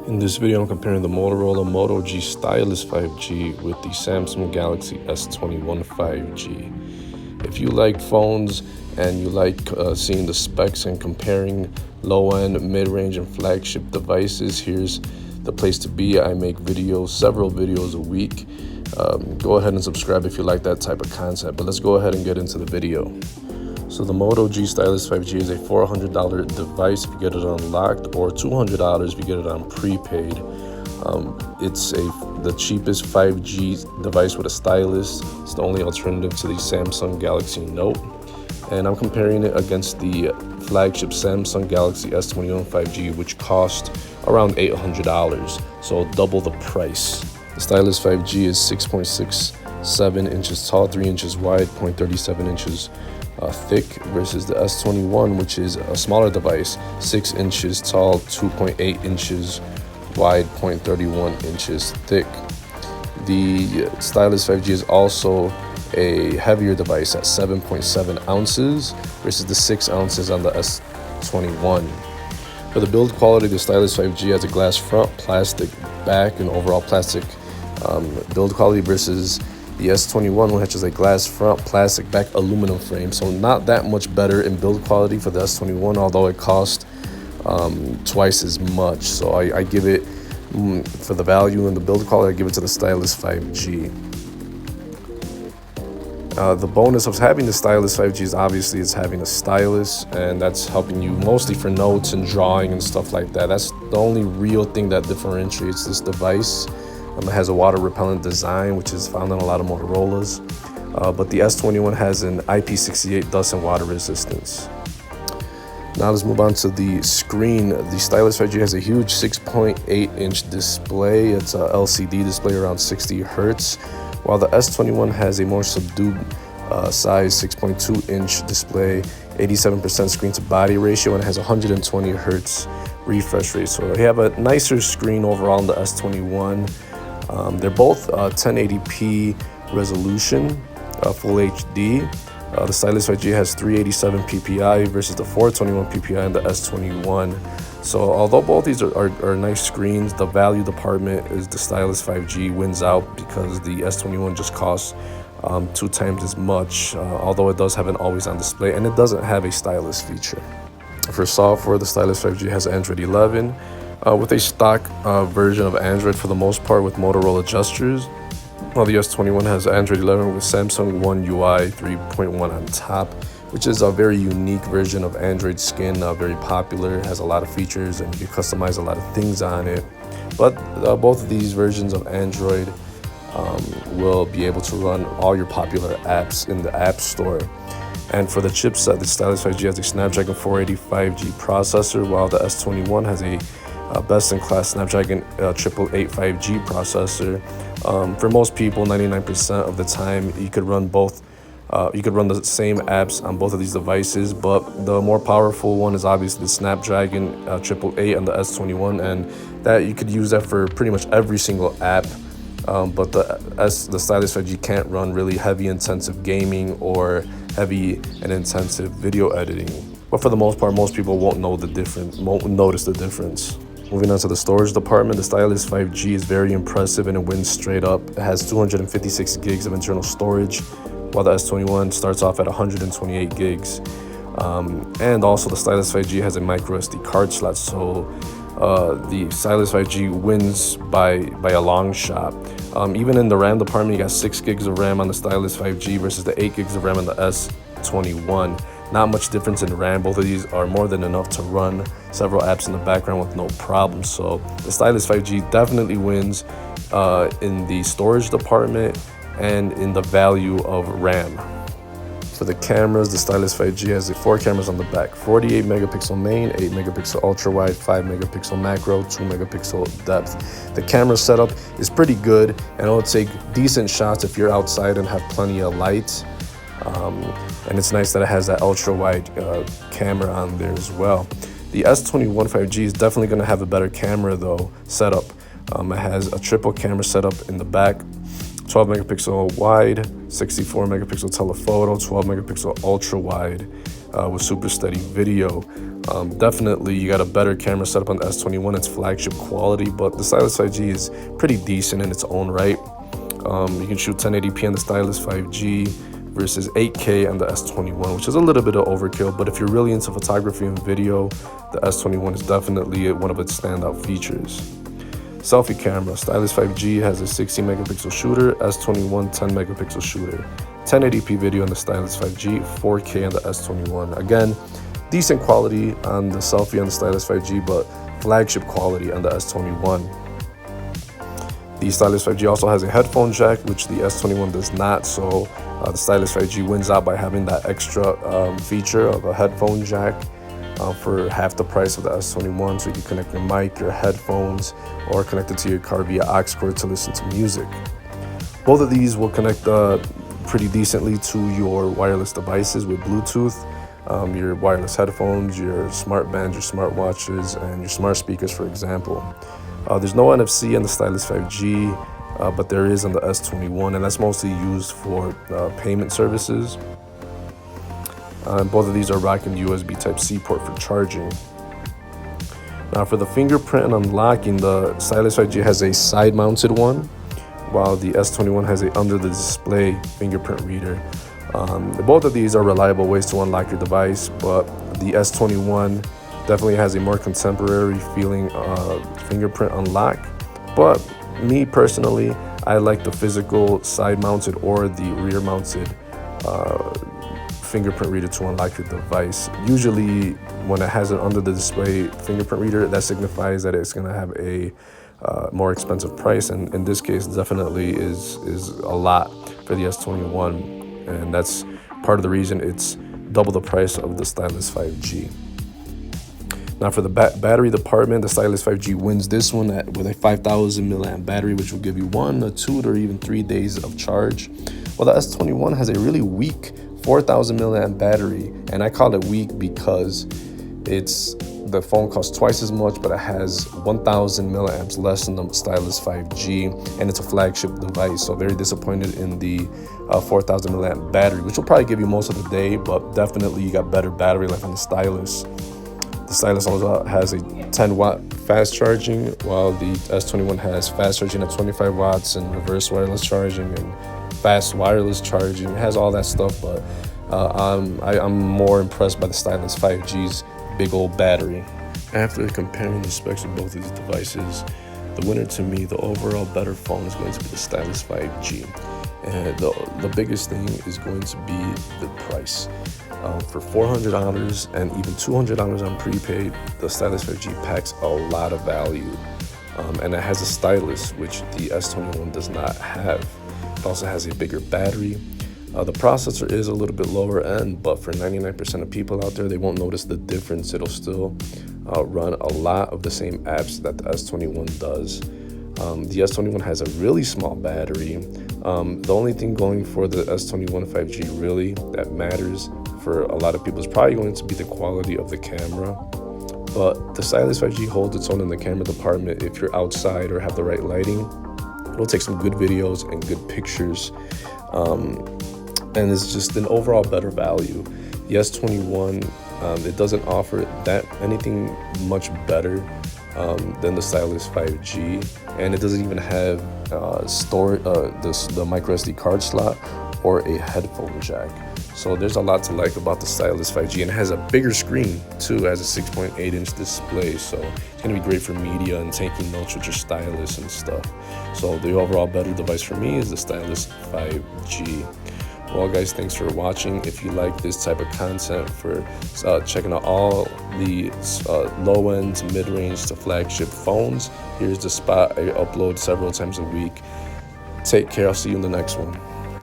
In this video, I'm comparing the Motorola Moto G Stylus 5G with the Samsung Galaxy S21 5G. If you like phones and you like seeing the specs and comparing low-end, mid-range, and flagship devices, here's the place to be. I make videos, several videos a week. Go ahead and subscribe if you like that type of content, but let's go ahead and get into the video. So the Moto G Stylus 5G is a $400 device if you get it unlocked, or $200 if you get it on prepaid. It's the cheapest 5G device with a stylus. It's the only alternative to the Samsung Galaxy Note. And I'm comparing it against the flagship Samsung Galaxy S21 5G, which cost around $800, so double the price. The Stylus 5G is 6.67 inches tall, 3 inches wide, 0.37 inches thick, versus the S21, which is a smaller device, 6 inches tall, 2.8 inches wide, 0.31 inches thick. The Stylus 5G is also a heavier device at 7.7 ounces versus the 6 ounces on the S21. For the build quality, the Stylus 5G has a glass front, plastic back, and overall plastic build quality, versus the S21, which is a glass front, plastic back, aluminum frame. So not that much better in build quality for the S21, although it cost twice as much. So I give it, for the value and the build quality, I give it to the Stylus 5G. The bonus of having the Stylus 5G is obviously it's having a stylus, and that's helping you mostly for notes and drawing and stuff like that. That's the only real thing that differentiates this device. It has a water repellent design, which is found on a lot of Motorola's, but the S21 has an IP68 dust and water resistance. Now let's move on to the screen. The Stylus 5G has a huge 6.8-inch display. It's a LCD display around 60 Hertz, while the S21 has a more subdued size 6.2-inch display, 87% screen to body ratio, and it has 120 Hertz refresh rate. So you have a nicer screen overall in the S21. They're both 1080p resolution, full HD. The Stylus 5G has 387 ppi versus the 421 ppi in the S21. So although both these are nice screens, the value department is the Stylus 5G wins out, because the S21 just costs 2 times as much, although it does have an always-on display, and it doesn't have a stylus feature. For software, the Stylus 5G has Android 11 with a stock version of Android for the most part with Motorola gestures, while the S21 has Android 11 with Samsung One UI 3.1 on top, which is a very unique version of Android skin, very popular, has a lot of features, and you can customize a lot of things on it. But both of these versions of Android will be able to run all your popular apps in the App Store. And for the chipset, the Stylus 5G has a Snapdragon 480 5G processor, while the S21 has a best-in-class Snapdragon 888 5G processor. For most people, 99% of the time, you could run both. You could run the same apps on both of these devices, but the more powerful one is obviously the Snapdragon 888 on the S21, and that you could use that for pretty much every single app. But the Stylus 5G can't run really heavy intensive gaming or heavy and intensive video editing. But for the most part, most people won't notice the difference. Moving on to the storage department, the Stylus 5G is very impressive and it wins straight up. It has 256 gigs of internal storage, while the S21 starts off at 128 gigs. And also the Stylus 5G has a micro SD card slot, so the Stylus 5G wins by a long shot. Even in the RAM department, you got 6 gigs of RAM on the Stylus 5G versus the 8 gigs of RAM on the S21. Not much difference in RAM. Both of these are more than enough to run several apps in the background with no problem. So the Stylus 5G definitely wins in the storage department and in the value of RAM. For the cameras, the Stylus 5G has 4 cameras on the back: 48 megapixel main, 8 megapixel ultra wide, 5 megapixel macro, 2 megapixel depth. The camera setup is pretty good, and it'll take decent shots if you're outside and have plenty of light. And it's nice that it has that ultra wide camera on there as well. The S21 5G is definitely going to have a better camera though setup. It has a triple camera setup in the back, 12 megapixel wide, 64 megapixel telephoto, 12 megapixel ultra wide with super steady video. Definitely, you got a better camera setup on the S21. It's flagship quality, but the Stylus 5G is pretty decent in its own right. You can shoot 1080p on the Stylus 5G versus 8K on the S21, which is a little bit of overkill. But if you're really into photography and video, the S21 is definitely one of its standout features. Selfie camera. Stylus 5G has a 16 megapixel shooter, S21 10 megapixel shooter. 1080p video on the Stylus 5G, 4K on the S21. Again, decent quality on the selfie on the Stylus 5G, but flagship quality on the S21. The Stylus 5G also has a headphone jack, which the S21 does not, so the Stylus 5G wins out by having that extra feature of a headphone jack for half the price of the S21, so you can connect your mic, your headphones, or connect it to your car via aux cord to listen to music. Both of these will connect pretty decently to your wireless devices with Bluetooth. Your wireless headphones, your smart bands, your smartwatches, and your smart speakers, for example. There's no NFC on the Stylus 5G, but there is on the S21, and that's mostly used for payment services. Both of these are rocking USB Type-C port for charging. Now for the fingerprint unlocking, the Stylus 5G has a side-mounted one, while the S21 has a under-the-display fingerprint reader. Both of these are reliable ways to unlock your device, but the S21 definitely has a more contemporary feeling fingerprint unlock. But me personally, I like the physical side-mounted or the rear-mounted fingerprint reader to unlock your device. Usually when it has an under-the-display fingerprint reader, that signifies that it's going to have a more expensive price, and in this case definitely is a lot for the S21. And that's part of the reason it's double the price of the Stylus 5G. Now for the battery department, the Stylus 5G wins this one with a 5,000 milliamp battery, which will give you 1 or 2 or even 3 days of charge. Well, the S21 has a really weak 4,000 milliamp battery, and I call it weak because the phone costs twice as much, but it has 1,000 milliamps less than the Stylus 5G, and it's a flagship device. So very disappointed in the 4,000 milliamp battery, which will probably give you most of the day, but definitely you got better battery life on the Stylus. The Stylus also has a 10-watt fast charging, while the S21 has fast charging at 25 watts and reverse wireless charging and fast wireless charging. It has all that stuff, but I'm more impressed by the Stylus 5G's big old battery. After comparing the specs of both of these devices, the winner to me, the overall better phone, is going to be the Stylus 5G. And the biggest thing is going to be the price. For $400 and even $200 on prepaid, the Stylus 5G packs a lot of value. And it has a stylus, which the S21 does not have. It also has a bigger battery. The processor is a little bit lower end, but for 99% of people out there, they won't notice the difference. It'll still run a lot of the same apps that the S21 does. The S21 has a really small battery. The only thing going for the S21 5G really that matters for a lot of people is probably going to be the quality of the camera. But the Stylus 5G holds its own in the camera department. If you're outside or have the right lighting, it'll take some good videos and good pictures. And it's just an overall better value. The S21, it doesn't offer anything much better than the Stylus 5G, and it doesn't even have the micro SD card slot or a headphone jack. So there's a lot to like about the Stylus 5G, and it has a bigger screen too. It has a 6.8-inch display, so it's gonna be great for media and taking notes with your stylus and stuff. So the overall better device for me is the Stylus 5G. Well guys, thanks for watching. If you like this type of content for checking out all the low-end, mid-range to flagship phones, here's the spot I upload several times a week. Take care. I'll see you in the next one.